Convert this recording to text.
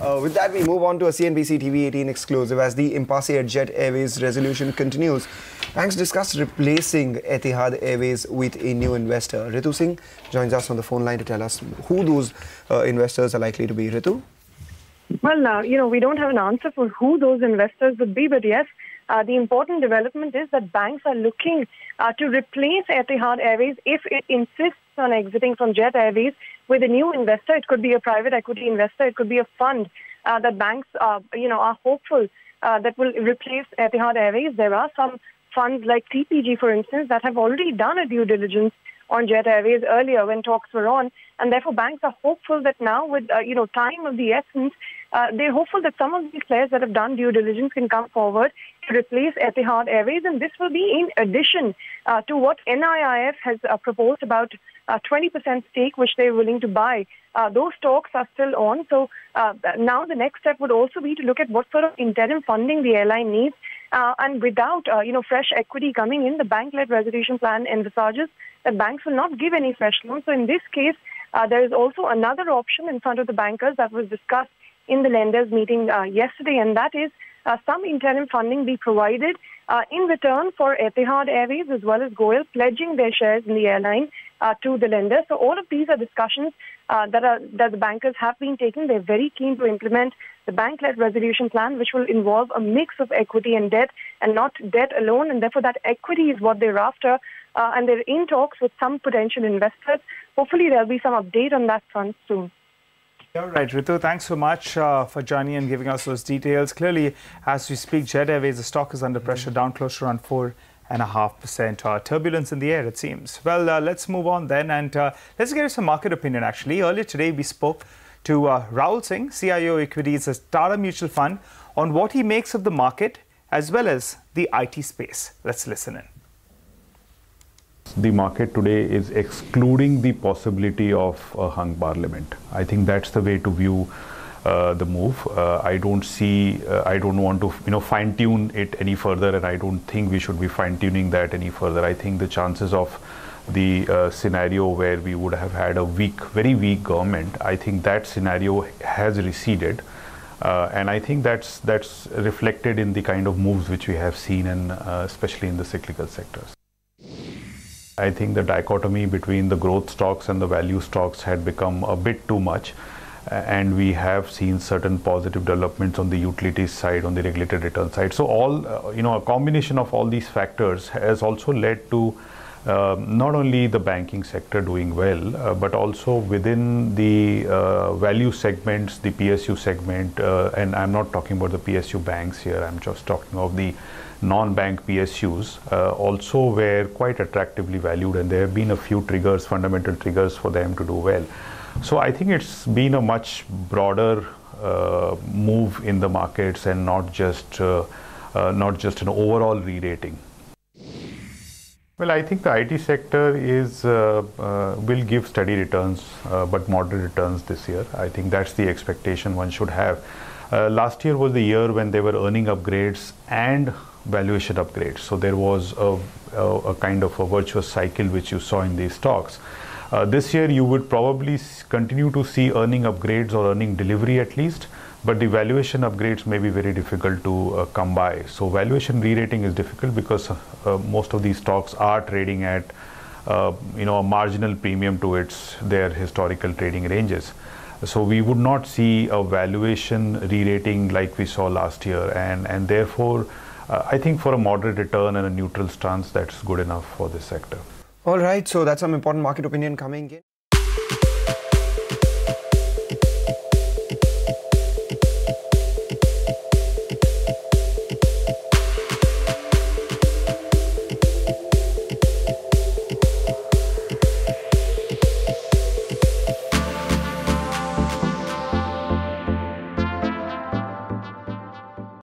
With that, we move on to a CNBC-TV18 exclusive as the impasse at Jet Airways resolution continues. Banks discuss replacing Etihad Airways with a new investor. Ritu Singh joins us on the phone line to tell us who those investors are likely to be. Ritu? Well, we don't have an answer for who those investors would be, but yes, the important development is that banks are looking to replace Etihad Airways if it insists on exiting from Jet Airways with a new investor. It could be a private equity investor. It could be a fund that banks, are hopeful that will replace Etihad Airways. There are some funds like TPG, for instance, that have already done a due diligence on Jet Airways earlier when talks were on, and therefore banks are hopeful that now with time of the essence, they're hopeful that some of these players that have done due diligence can come forward to replace Etihad Airways, and this will be in addition to what NIIF has proposed about 20% stake which they're willing to buy. Those talks are still on, so now the next step would also be to look at what sort of interim funding the airline needs, and without fresh equity coming in, the bank-led resolution plan envisages that banks will not give any fresh loans. So in this case, there is also another option in front of the bankers that was discussed in the lenders meeting yesterday, and that is some interim funding be provided in return for Etihad Airways as well as GOIL pledging their shares in the airline to the lenders. So all of these are discussions that the bankers have been taking. They're very keen to implement the bank-led resolution plan, which will involve a mix of equity and debt, and not debt alone, and therefore that equity is what they're after. And they're in talks with some potential investors. Hopefully there'll be some update on that front soon. All right, Ritu, thanks so much for joining and giving us those details. Clearly, as we speak, Jet Airways, the stock is under pressure, down close to around 4.5%. Turbulence in the air, it seems. Well, let's move on then, and let's get some market opinion, actually. Earlier today, we spoke to Rahul Singh, CIO Equities, a Tata Mutual Fund, on what he makes of the market as well as the IT space. Let's listen in. The market today is excluding the possibility of a hung parliament. I think that's the way to view the move. I don't want to fine tune it any further, and I don't think we should be fine tuning that any further. I think the chances of the scenario where we would have had a very weak government, I think that scenario has receded, and I think that's reflected in the kind of moves which we have seen, and especially in the cyclical sectors. I think the dichotomy between the growth stocks and the value stocks had become a bit too much, and we have seen certain positive developments on the utilities side, on the regulated return side. So all, a combination of all these factors has also led to not only the banking sector doing well, but also within the value segments, the PSU segment, and I'm not talking about the PSU banks here, I'm just talking of the non-bank PSUs, also were quite attractively valued, and there have been a few triggers, fundamental triggers for them to do well. So I think it's been a much broader move in the markets, and not just an overall re-rating. Well, I think the IT sector will give steady returns, but moderate returns this year. I think that's the expectation one should have. Last year was the year when there were earning upgrades and valuation upgrades. So there was a kind of a virtuous cycle which you saw in these stocks. This year you would probably continue to see earning upgrades or earning delivery at least, but the valuation upgrades may be very difficult to come by. So valuation re-rating is difficult because most of these stocks are trading at a marginal premium to their historical trading ranges. So we would not see a valuation re-rating like we saw last year, and therefore I think for a moderate return and a neutral stance, that's good enough for this sector. All right, so that's some important market opinion coming in.